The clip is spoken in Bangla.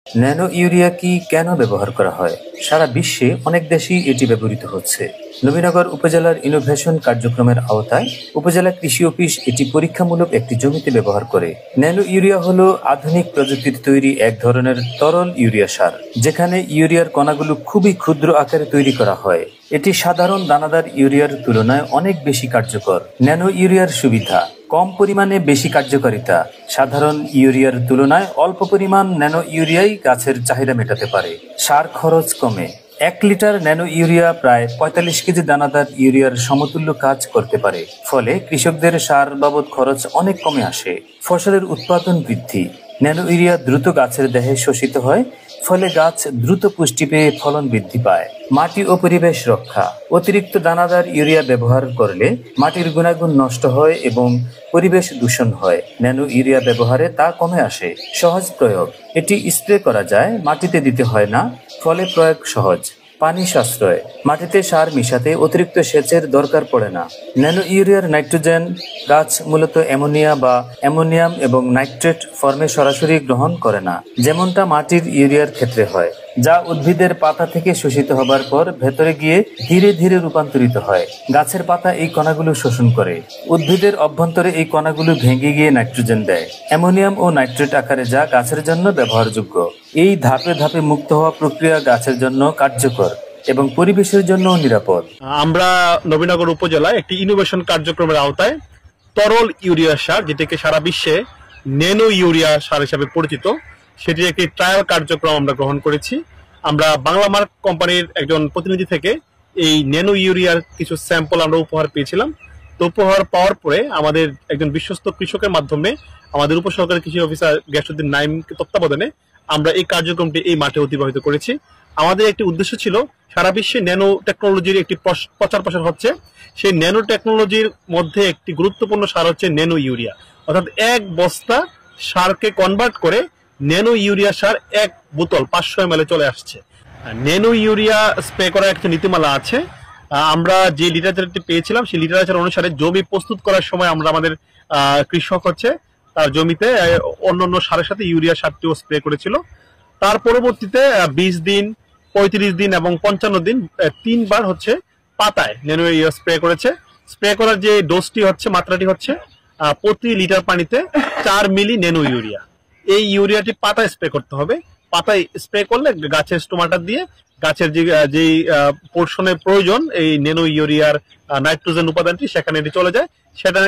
ন্যানো ইউরিয়া কি কেন ব্যবহার করা হয়? সারা বিশ্বে অনেক দেশেই এটি ব্যবহৃত হচ্ছে। নবীনগর উপজেলার ইনোভেশন কার্যক্রমের আওতায় উপজেলা কৃষি অফিস এটি পরীক্ষামূলক একটি জমিতে ব্যবহার করে। ন্যানো ইউরিয়া হলো আধুনিক প্রযুক্তিতে তৈরি এক ধরনের তরল ইউরিয়া সার, যেখানে ইউরিয়ার কণাগুলো খুবই ক্ষুদ্র আকারে তৈরি করা হয়। এটি সাধারণ দানাদার ইউরিয়ার তুলনায় অনেক বেশি কার্যকর। ন্যানো ইউরিয়ার সুবিধা: কম পরিমাণে বেশি কার্যকারিতা। সাধারণ ইউরিয়ার তুলনায় অল্প পরিমাণ ন্যানো ইউরিয়াই গাছের চাহিদা মেটাতে পারে। সার খরচ কমে। 1 লিটার ন্যানো ইউরিয়া প্রায় 45 কেজি দানাদার ইউরিয়ার সমতুল্য কাজ করতে পারে। ফলে কৃষকদের সার বাবদ খরচ অনেক কমে আসে। ফসলের উৎপাদন বৃদ্ধি: ন্যানো ইউরিয়া দ্রুত গাছের দেহে শোষিত হয়, ফলে গাছ দ্রুত পুষ্টি পেয়ে ফলন বৃদ্ধি পায়। মাটি ও পরিবেশ রক্ষা: অতিরিক্ত দানাদার ইউরিয়া ব্যবহার করলে মাটির গুণাগুণ নষ্ট হয় এবং পরিবেশ দূষণ হয়। ন্যানো ইউরিয়া ব্যবহারে তা কমে আসে। সহজ প্রয়োগ: এটি স্প্রে করা যায়, মাটিতে দিতে হয় না, ফলে প্রয়োগ সহজ। পানি সাশ্রয়: মাটিতে সার মিশাতে অতিরিক্ত সেচের দরকার পড়ে না। ন্যানো ইউরিয়ার নাইট্রোজেন গাছ মূলত অ্যামোনিয়া বা অ্যামোনিয়াম এবং নাইট্রেট ফর্মে সরাসরি গ্রহণ করে না, যেমনটা মাটির ইউরিয়ার ক্ষেত্রে হয়, যা উদ্ভিদের পাতা থেকে শোষিত হবার পর ভেতরে গিয়ে ধীরে ধীরে রূপান্তরিত হয়। গাছের পাতা এই কণাগুলো শোষণ করে। উদ্ভিদের অভ্যন্তরে এই কণাগুলো ভেঙে গিয়ে নাইট্রোজেন দেয়, অ্যামোনিয়াম ও নাইট্রেট আকারে, যা গাছের জন্য ব্যবহারযোগ্য। এই ধাপে ধাপে মুক্ত হওয়া প্রক্রিয়া গাছের জন্য কার্যকর এবং পরিবেশের জন্য নিরাপদ। আমরা নবীনগর উপজেলায় একটি ইনোভেশন কার্যক্রমের আওতায় তরল ইউরিয়া সার, যেটাকে সারা বিশ্বে ন্যানো ইউরিয়া সার হিসাবে পরিচিত, সেটির একটি ট্রায়াল কার্যক্রম আমরা গ্রহণ করেছি। আমরা বাংলা মার্ক কোম্পানির একজন প্রতিনিধি থেকে এই ন্যানো ইউরিয়ার কিছু স্যাম্পল আমরা উপহার পেয়েছিলাম। তো উপহার পাওয়ার পরে আমাদের একজন বিশ্বস্ত কৃষকের মাধ্যমে আমাদের উপসহকারী কৃষি অফিসার গিয়াসউদ্দিন নাইমকে তত্ত্বাবধানে আমরা এই কার্যক্রমটি এই মাঠে অতিবাহিত করেছি। আমাদের একটি উদ্দেশ্য ছিল, সারা বিশ্বে ন্যানো টেকনোলজির একটি প্রচার প্রসার হচ্ছে, সেই ন্যানো টেকনোলজির মধ্যে একটি গুরুত্বপূর্ণ সার হচ্ছে ন্যানো ইউরিয়া। অর্থাৎ 1 বস্তা সারকে কনভার্ট করে ন্যানো ইউরিয়া সার 1 বোতল 500 ml চলে আসছে। ন্যানো ইউরিয়া স্প্রে করার একটা নীতিমালা আছে। আমরা যে লিটারেচারটি পেয়েছিলাম, সেই লিটারেচার অনুসারে জমি প্রস্তুত করার সময় আমরা আমাদের কৃষক হচ্ছে তার জমিতে অন্যান্য সারের সাথে ইউরিয়া সারটিও স্প্রে করেছিল। তার পরবর্তীতে 20 দিন, 35 দিন এবং 55 দিন 3 বার হচ্ছে পাতায় ন্যানো ইউরিয়া স্প্রে করেছে। স্প্রে করার যে ডোজটি হচ্ছে, মাত্রাটি হচ্ছে প্রতি লিটার পানিতে 4 মিলি ন্যানো ইউরিয়া। এই ইউরিয়াটি পাতায় স্প্রে করতে হবে। পাতায় স্প্রে করলে গাছের স্টোমাটা দিয়ে গাছের যেই পোর্শনের প্রয়োজন এই ন্যানো ইউরিয়ার নাইট্রোজেন উপাদানটি, সেখানে এটি চলে যায়। সেটা